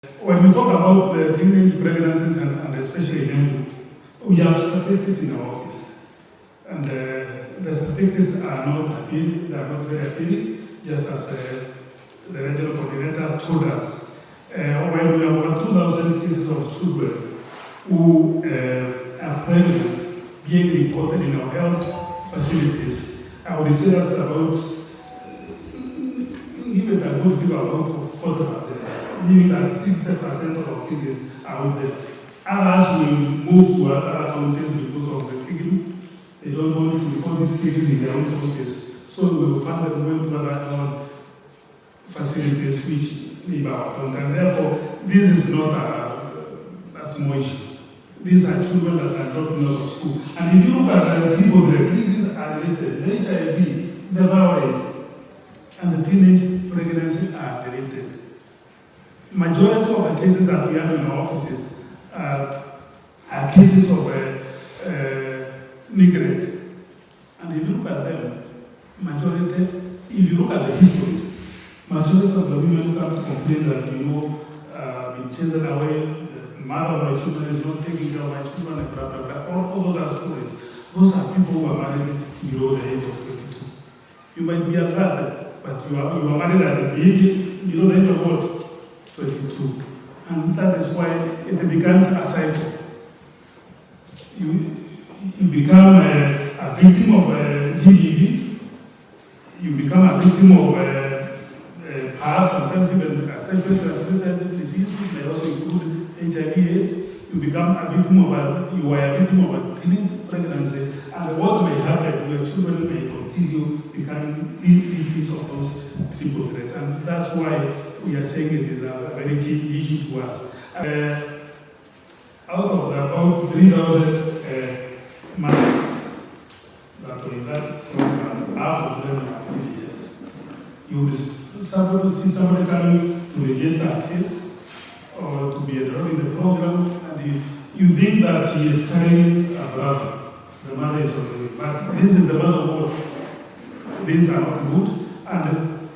When we talk about the teenage pregnancies and especially men, we have statistics in our office. And the statistics are not appealing, they are not very appealing, just as the regional coordinator told us. When we have over 2,000 cases of children who are pregnant being reported in our health facilities, I would say that's about, give it a good figure, about 40%, meaning that 60% of our cases are out there. Others will move to other counties because of the stigma. They don't want to report these cases in their own counties. So we will find them going to other facilities which leave our county. And therefore, this is not a small issue. These are children that are dropping out of school. And if you look at the people there, these are related. The HIV, the virus, and the teenage pregnancy are related. Majority of the cases that we have in our offices are cases of neglect. And if you look at them, majority, if you look at the histories, majority of the women come to complain that, been chased away, the mother of my children is not taking care of my children, and blah, blah, blah. All those are stories. Those are people who are married below the age of 22. You might be attracted, but you are married at the age, below the age of what? 22. And that is why it becomes a cycle. You become a victim of GBV, you become a victim of perhaps sometimes even a sexually transmitted disease, which may also include HIV/AIDS. You become a victim of you are a victim of a teenage pregnancy, and what may happen, your children may continue becoming victims of those triple threats. And that's why we are saying it is a very key issue to us. Out of about 3,000 mothers that were in that program, half of them are teenagers. You will see somebody coming to register a case or to be enrolled in the program, and you think that she is carrying a brother. The mother is on the way. But this is the mother of what? Things are not good. And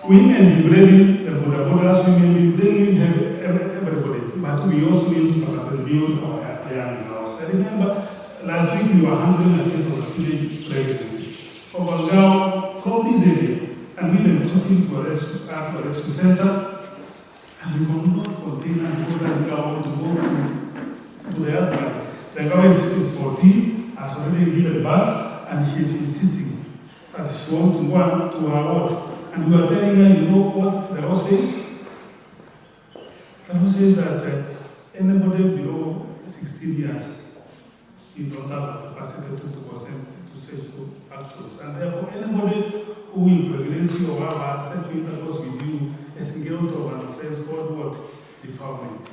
we may be blaming the bodabodas, we may be blaming everybody, but we also need to build our young house. I remember last week we were handling a case of a teenage pregnancy. Over now, from this area, and we were talking to a rescue center, and we could not contain and go that girl to go to the husband. The girl is 14, has already given birth, and she is insisting that she wants to go to her what? And we are telling her, you know what the law says? The law says that anybody below 16 years, you don't have the capacity to consent to sexual actions. And therefore, anybody who in pregnancy or have sexual intercourse with you is guilty of an offense called what? Defilement.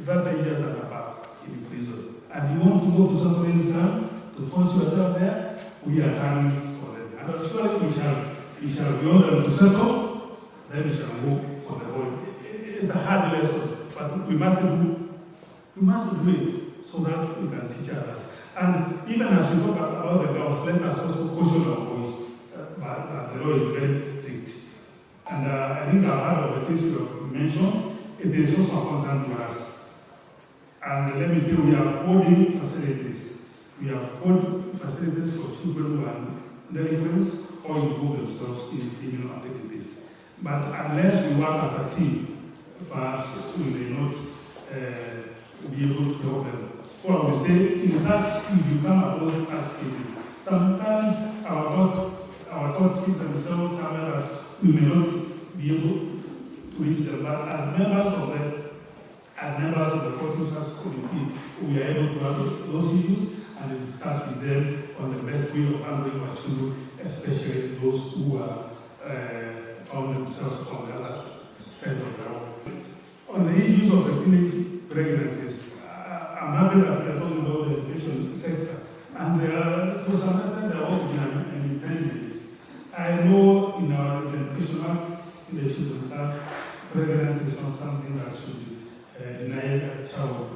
That 10 years and above in prison. And you want to go to somebody's son to force yourself there, we are coming for them. And surely we shall be ordered to settle, then we shall go for the boy. It's a hard lesson, but we must do it so that we can teach others. And even as we talk about the girls, let us also caution our boys, but the law is very strict. And I think I've heard of the case you have mentioned. It is also a concern to us. And let me say, we have boarding facilities. We have board facilities for children who are delinquents or involve themselves in criminal activities. But unless we work as a team, perhaps we may not be able to help them. What I would say, if you come across such cases, sometimes our thoughts keep themselves somewhere that we may not be able to reach them. But as members of the court users committee, we are able to have those issues and discuss with them on the best way of handling our children, especially those who are found themselves on the other side of the road. On the issues of the teenage pregnancies, I'm happy that we are talking about the education sector, and to some extent there ought to be an independent. I know in the Education Act, in the Children's Act, pregnancy is not something that should be denied a child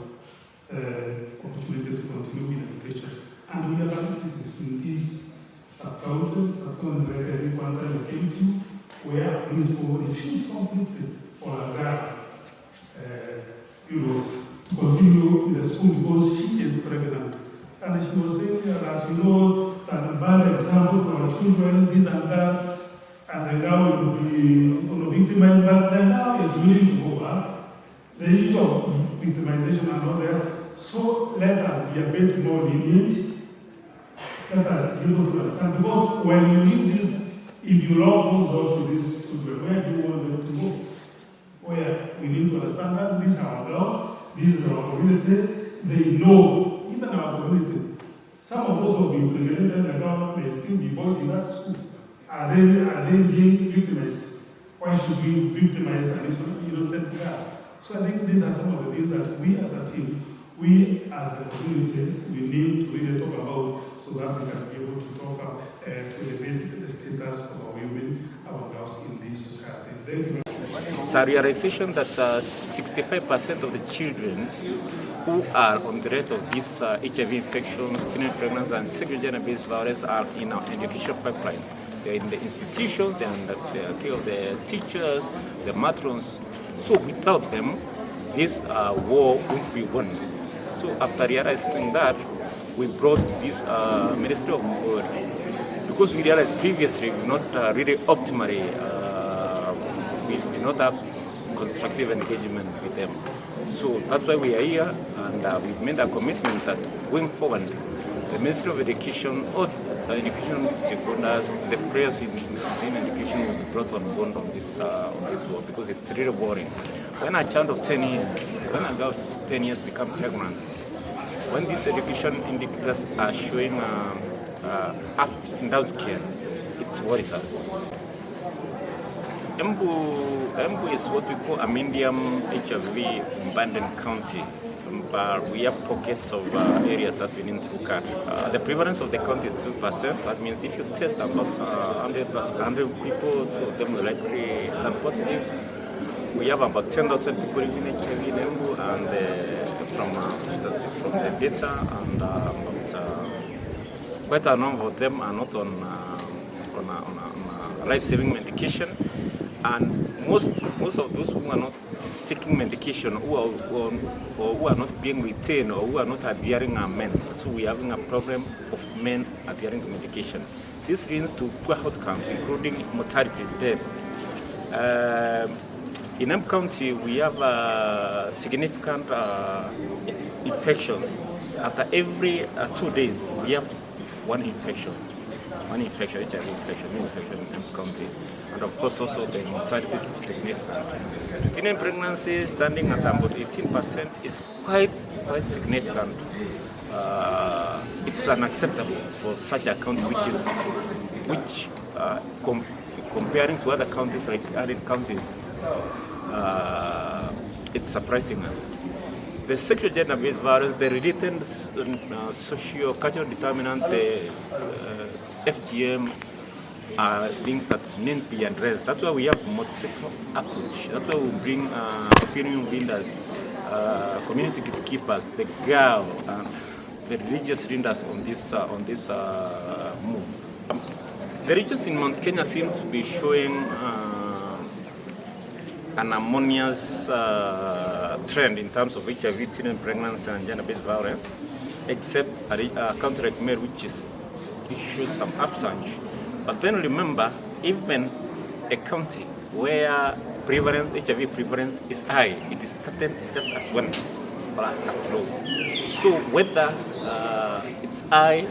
opportunity to continue with education. And we have had cases in this sub-county, I think one time I came to, where a principal refused completely for a girl to continue in the school because she is pregnant. And she was saying that, some bad example to our children, this and that, and the girl will be victimized, but the girl is willing to go back. The issue of victimization are not there. So let us be a bit more lenient. Let us be able to understand. Because when you leave this, if you lock those doors to these children, where do you want them to go? Where we need to understand that these are our girls, this is our community. They know, even our community. Some of those who will be implemented, the girl may still be boys in that school. Are they being victimized? Why should we victimize an innocent girl? So I think these are some of the things that we as a team, we as a community, we need to really talk about so that we can be able to talk to elevate the status of our women, our girls in this society. Thank you. It's a realization that 65% of the children who are on the rate of this HIV infection, teenage pregnancy, and sexual gender-based violence are in our education pipeline. They're in the institutions, they're in the care of the teachers, the matrons. So without them, this war won't be won. So after realizing that, we brought this Ministry of Mbeere, because we realized previously we not really optimally, we did not have constructive engagement with them. So that's why we are here, and we've made a commitment that going forward, the Ministry of Education or the education stakeholders, the players in education will be brought on board on this war, because it's really boring. When a child of 10 years, when a girl of 10 years becomes pregnant, when these education indicators are showing up and down scale, it worries us. Embu is what we call a medium HIV abandoned county. But we have pockets of areas that we need to look at. The prevalence of the county is 2%. That means if you test about 100 people, 2 of them will likely turn positive. We have about 10,000 people living in HIV in Embu, and from the data, and about quite a number of them are not on life-saving medication. And most of those who are not seeking medication, who are not being retained, or who are not adhering, are men. So we are having a problem of men adhering to medication. This leads to poor outcomes, including mortality, death. In Embu County, we have significant infections. After every 2 days, we have one infection, HIV infection, new infection in Embu County. And of course, also the mortality is significant. Teenage pregnancy standing at about 18% is quite significant. It's unacceptable for such a county comparing to other counties like other counties, it's surprising us. The sexual gender-based violence, the related socio-cultural determinant, the FGM, are things that need to be addressed. That's why we have multisectoral approach. That's why we bring opinion leaders, community gatekeepers, the girl, the religious leaders on this move. The regions in Mount Kenya seem to be showing an harmonious trend in terms of HIV, teenage pregnancy, and gender-based violence, except a country like Mbeere, which shows some upsurge. But then remember, even a county where HIV prevalence is high, it is started just as one, but at low. So whether it's high,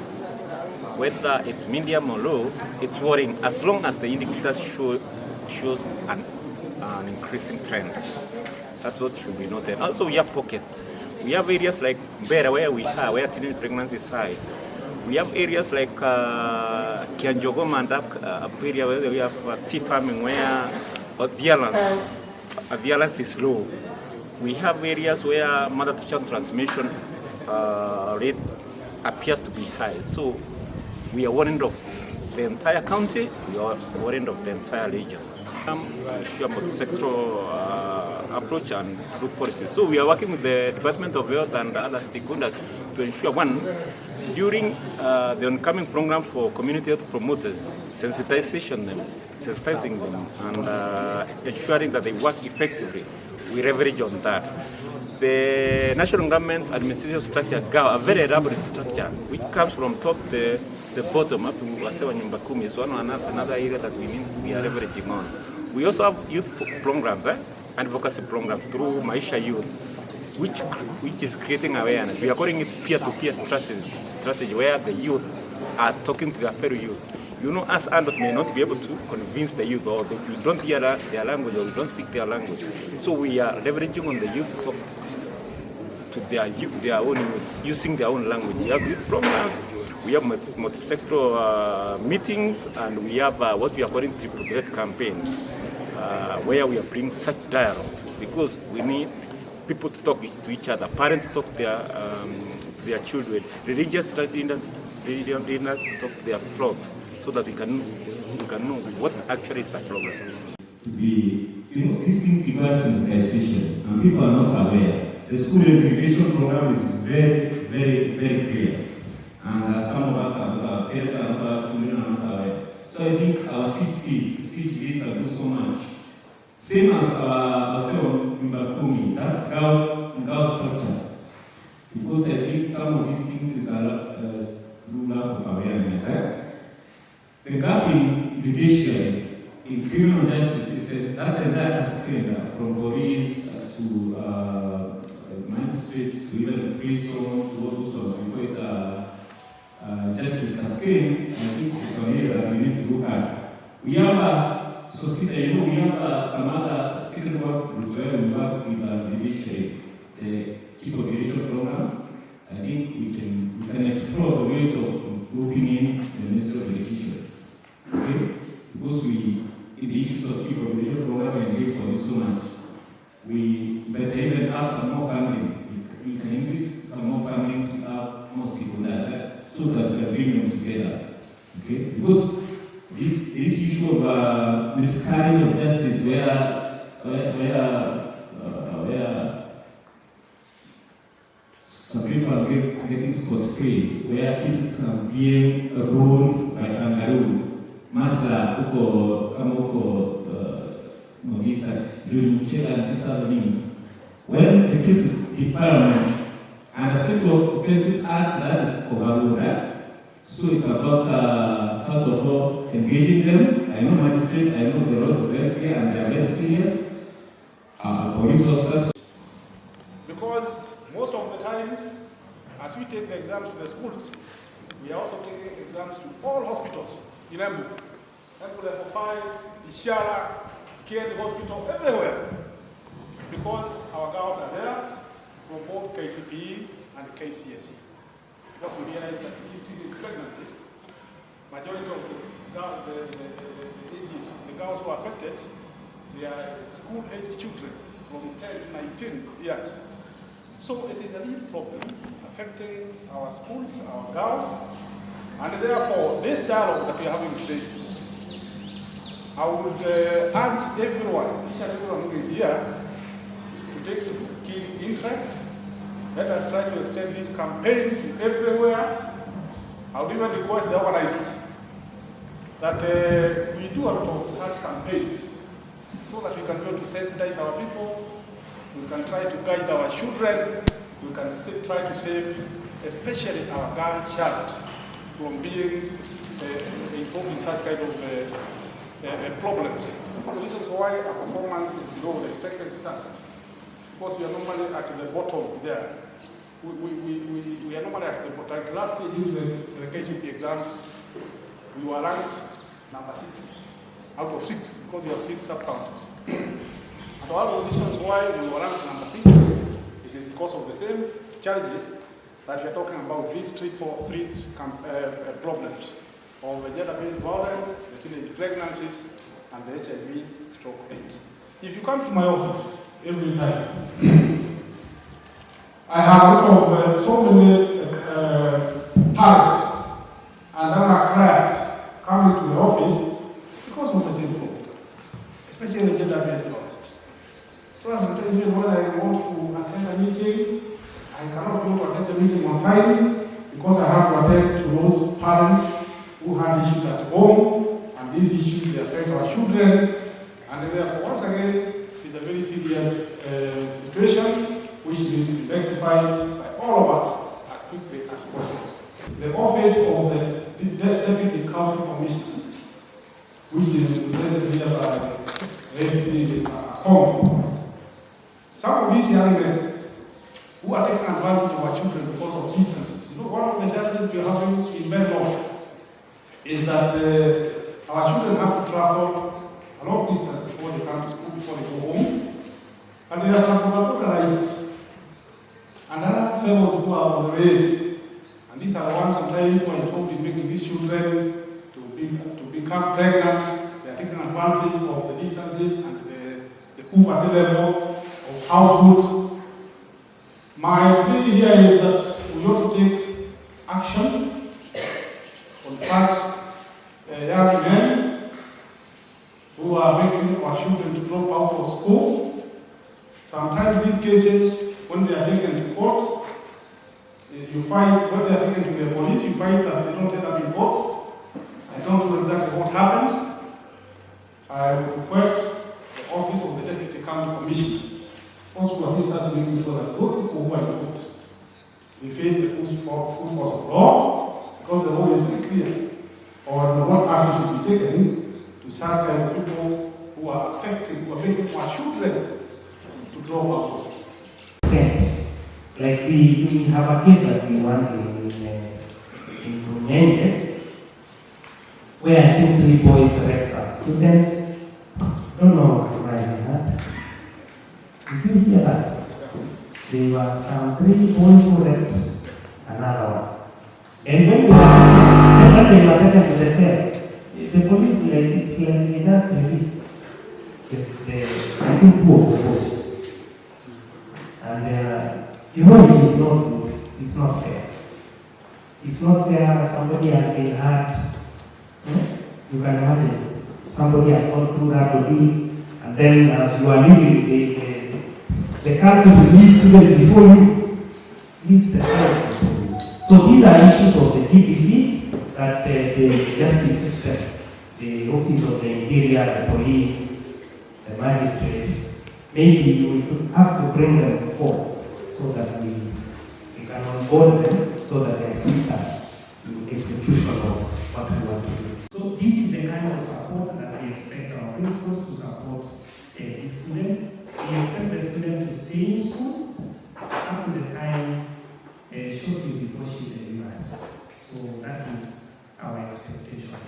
whether it's medium or low, it's worrying as long as the indicators shows an increasing trend. That's what should be noted. Also, we have pockets. We have areas like Mbeere where teenage pregnancy is high. We have areas like Kianjogoma and up area where we have tea farming where adherence is low. We have areas where mother-to-child transmission rate appears to be high. So we are worried of the entire county, we are worried of the entire region. Issue about sectoral approach and group policies. So we are working with the Department of Health and other stakeholders to ensure, one, during the oncoming program for community health promoters, sensitizing them and ensuring that they work effectively. We leverage on that. the national government administrative structure, a very elaborate structure, which comes from top the bottom up to Wasewa Nyumba Kumi, is another area that we are leveraging on. We also have youth programs, advocacy programs through Maisha Youth, which is creating awareness. We are calling it peer-to-peer strategy, where the youth are talking to their fellow youth. You know, us adults may not be able to convince the youth, or we don't hear their language, or we don't speak their language. So we are leveraging on the youth to talk to their own youth, using their own language. We have youth programs, we have multisectoral meetings, and we have what we are calling triple threat campaign, where we are bringing such dialogues, because we need people to talk to each other, parents to talk to their children, religious leaders to talk to their flocks, so that we can know what actually is the problem. To be, these things device sensitization, and people are not aware. The school education program is very, very, very clear, and some of us are parents and other children are not aware. So I think our CGPs are doing so much. Same as Mbakumi, that girl structure. Because I think some of these things is a lack of awareness. The gap in judiciary, in criminal justice, is that entire scale, from police to magistrates to even the prison to all those sort of justice cascade. I think it's an area that we need to look at. We have we have some other citizen work where we work with the judiciary, the Chief of Judicial Program. I think we can explore the ways of grouping in the Ministry of Education. Okay? Because in the issues of Chief of Judicial Program, we engage for this so much. But they even have some more funding. We can increase some more funding to have more stakeholders so that we can bring them together. Okay? Because this issue of miscarriage of justice, where some people are getting scot-free, where cases are being ruled by kangaroo, masa uko Modista, Junichel, and these other things. When the case is defilement and the Civil Offences Act, that is overruled, right? So it's about, first of all, engaging them. I know magistrates, I know the laws are very clear and they are very serious. Police officers. Because most of the times, as we take the exams to the schools, we are also taking exams to all hospitals in Embu. Embu level 5, Ishara, Kennedy Hospital, everywhere. Because our girls are there from both KCPE and KCSE. Because we realize that these teenage pregnancies, majority of the girls who are affected, they are school-aged children from 10 to 19 years. So it is a real problem affecting our schools, our girls, and therefore this dialogue that we are having today, I would urge everyone, each and everyone who is here, to take keen interest. Let us try to extend this campaign to everywhere. I would even request the organizers that we do a lot of such campaigns so that we can be able to sensitize our people, we can try to guide our children, we can try to save especially our girl child from being involved in such kind of problems. The reasons why our performance is below the expected standards, because we are normally at the bottom there. We are normally at the bottom. Like last year during the KCP exams, we were ranked number 6 out of 6 because we have 6 sub-counties. And one of the reasons why we were ranked number 6, it is because of the same challenges that we are talking about, these triple threat problems of gender-based violence, the teenage pregnancies, and the HIV/AIDS. If you come to my office every time, I have so many parents and other clients coming to the office because of the same problem, especially the gender-based violence. So sometimes when I want to attend a meeting, I cannot go to attend the meeting on time because I have to attend to those parents who have issues at home, and these issues they affect our children, and therefore once again it is a very serious situation which which needs to be rectified by all of us as quickly as possible. The office of the Deputy County Commissioner, which is represented here by the ACC, is home. Some of these young men who are taking advantage of our children because of distances. You know, one of the challenges we're having in Mbeere North is that our children have to travel a long distance before they come to school, before they go home. And there are some Coca-Cola and other fellows who are on the way. And these are the ones sometimes who are involved in making these children to become pregnant. They are taking advantage of the distances and the poverty level of households. My plea here is that we also take action on such young men who are making our children to drop out of school. Sometimes these cases, when they are taken to court, you find, when they are taken to the police, you find that they don't end up in court. I don't know exactly what happened. I would request the office of the Deputy County Commissioner also to assist us in making sure that those people who are in court, they face the full force of law, because the law is very clear on what action should be taken to such kind of people who are affecting, who are making our children to drop out of school. Like we have a case that we want in Mendes, where I think 3 boys raped a student. Don't know what to write on that. Did you hear that? There were some 3 boys who raped another one. And when they were taken to the cells, the police, it's like they just released I think 2 of the boys. And you know, it is not good. It's not fair. It's not fair. Somebody has been hurt. You can imagine. Somebody has gone through that ordeal, and then as you are leaving, the country leaves even before you leaves the country. So these are issues of the DPP that the justice system, the office of the interior, the police, the magistrates, maybe we have to bring them forward, so that we can onboard them, so that they assist us in execution of what we want to do. So this is the kind of support that we expect our principals to support the students. We expect the student to stay in school up to the time shortly before she delivers. So that is our expectation.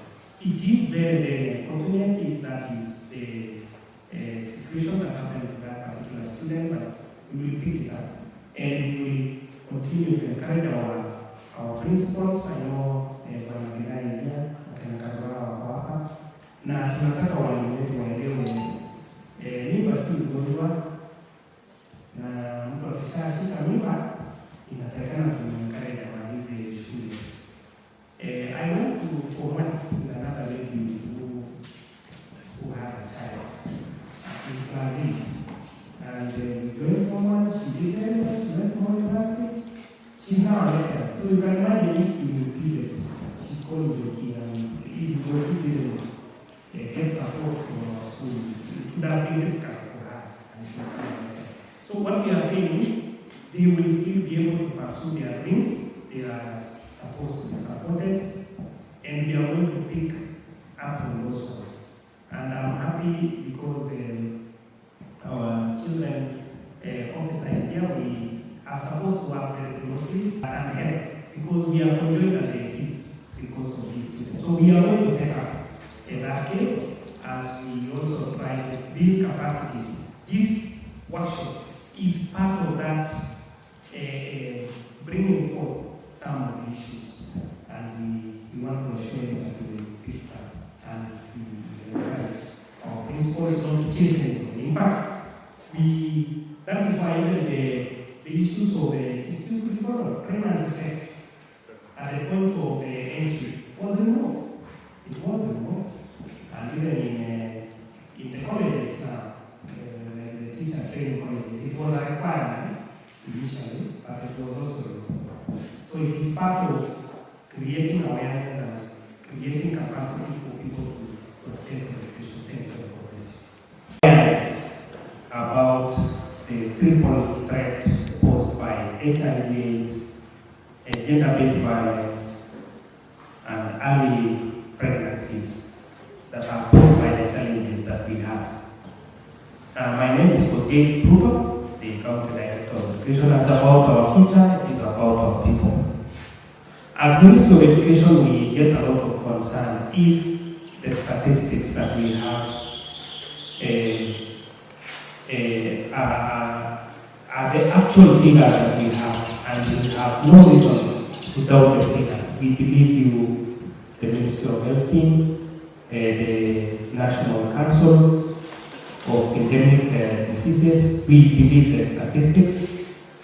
It is very, very unfortunate if that is the situation that happened to that particular student, but we will pick it up. And we will continue to encourage our principals. I know Mbeere is here, na tunataka walimu wetu waelewe mimba si ugonjwa, na mtu akishashika mimba inatakikana kumwencourage amalize shule. I went to forward with another lady who had a child in class 8. And going forward, she did very well. She went to university. She's now a lecturer. So you can imagine if you repeated, she's called Joki, and if you didn't get support from our school, it would have been difficult for her. And she's now a lecturer. So what we are saying is, they will still be able to pursue their dreams. They are supposed to be supported, and we are going to pick up on those ones. And I'm happy because our children officer is here. We are supposed to work very closely and help, because we are conjoined at the hip because of these students. So we are going to take up that case as we also try to build capacity. This workshop is part of that bringing forth some of the issues, and we want to assure you that we will pick it up and we encourage our principals not to chase anything. In fact, that is why even the issues of it used to be called pregnancy test at the point of entry wasn't more. It wasn't more. And even in the colleges now, the teacher training colleges, it was a requirement initially, but it was also required. So it is part of creating awareness and creating capacity for people to access education. Thank you for this. Awareness about the triple threat HIV/AIDS, gender-based violence, and early pregnancies that are posed by the challenges that we have. My name is Jose Pruba, the County Director of Education. It's about our future, it is about our people. As Ministry of Education, we get a lot of concern if the statistics that we have are the actual figures that we have, and we have no reason to doubt the figures. We believe the Ministry of Health team, the National Council of Syndemic diseases, we believe the statistics,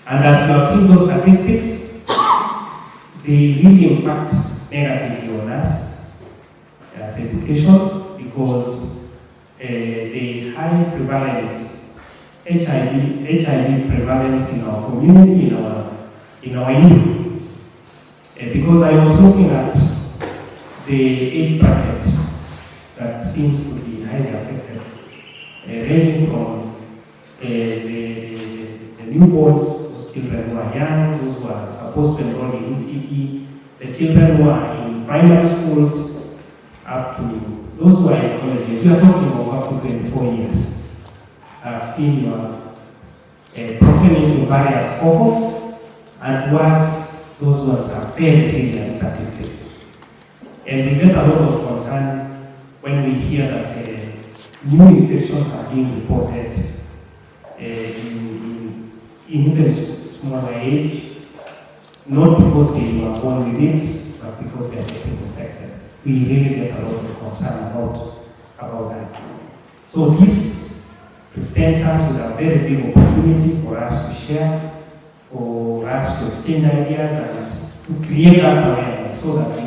and as you have seen those statistics, they really impact negatively on us as education, because the high prevalence, HIV prevalence in our community, in our youth. Because I was looking at the age bracket that seems to be highly affected, ranging from the newborns, those children who are young, those who are supposed to enroll in ECE, the children who are in primary schools, up to those who are in colleges. We are talking of up to 24 years. I've seen you have broken into various cohorts, and worse, those ones are very serious statistics. And we get a lot of concern when we hear that new infections are being reported in even smaller age, not because they were born with it, but because they are getting infected. We really get a lot of concern about that. So this presents us with a very big opportunity for us to share, for us to exchange ideas, and to create that awareness so that we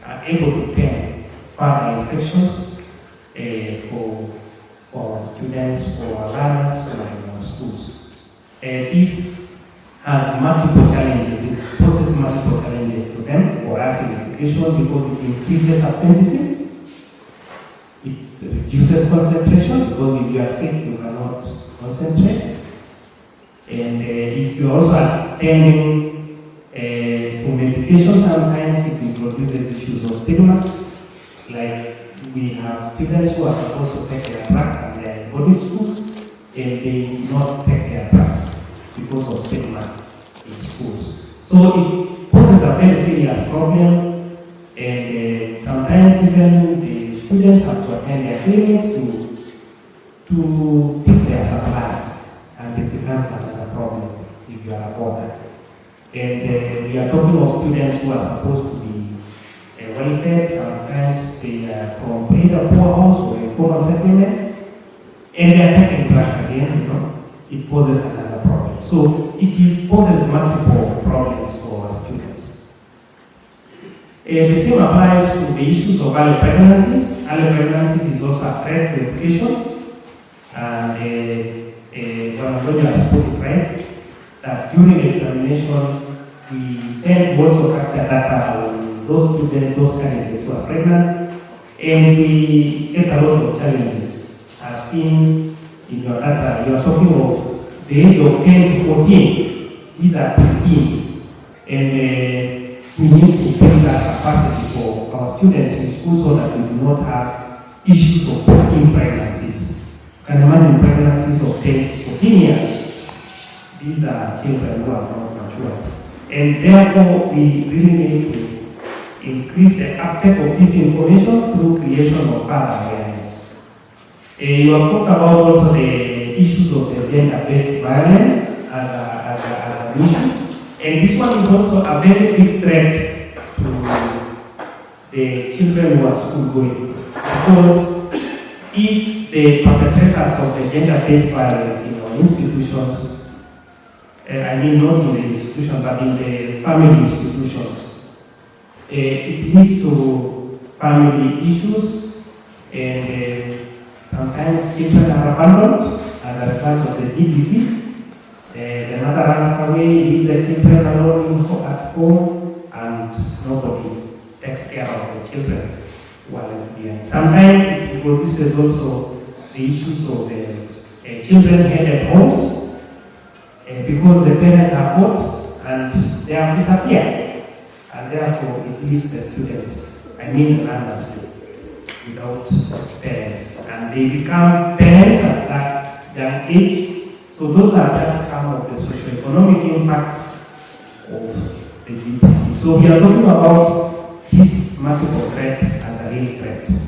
are able to prevent further infections for our students, for our learners, for our schools. This has multiple challenges. It poses multiple challenges to them, for us in education, because it increases absenteeism. It reduces concentration, because if you are sick, you cannot concentrate. And if you are also attending to medication, sometimes it introduces issues of stigma. Like we have students who are supposed to take their drugs and they are in boarding schools, and they do not take their drugs because of stigma in schools. So it poses a very serious problem, and sometimes even the students have to attend their clinics to pick their supplies, and it becomes another problem if you are a boarder. And we are talking of students who are supposed to be well-fed. Sometimes they are from either poor house or informal settlements, and they are taking drugs again. It poses another problem. So it poses multiple problems for our students. The same applies to the issues of early pregnancies. Early pregnancies is also a threat to education. And John has put it right, that during the examination, we tend to also capture data on those students, those candidates who are pregnant, and we get a lot of challenges. I've seen in your data, you are talking of the age of 10 to 14. These are preteens, and we need to build that capacity for our students in school so that we do not have issues of 14 pregnancies. You can imagine pregnancies of 10 to 14 years. These are children who are not mature. And therefore, we really need to increase the uptake of this information through creation of further awareness. You have talked about also the issues of the gender-based violence as an issue. And this one is also a very big threat to the children who are school going. Because if the perpetrators of the gender-based violence in our institutions, I mean not in the institution but in the family institutions, it leads to family issues, and sometimes children are abandoned as a result of the GBV. The mother runs away, leaves the children alone at home, and nobody takes care of the children while behind. Sometimes it produces also the issues of the children-headed homes, because the parents are caught and they have disappeared, and therefore it leaves the students, I mean the learners, without parents, and they become parents at that young age. So those are just some of the socio-economic impacts of the GPT. So we are talking about this multiple threat as a real threat.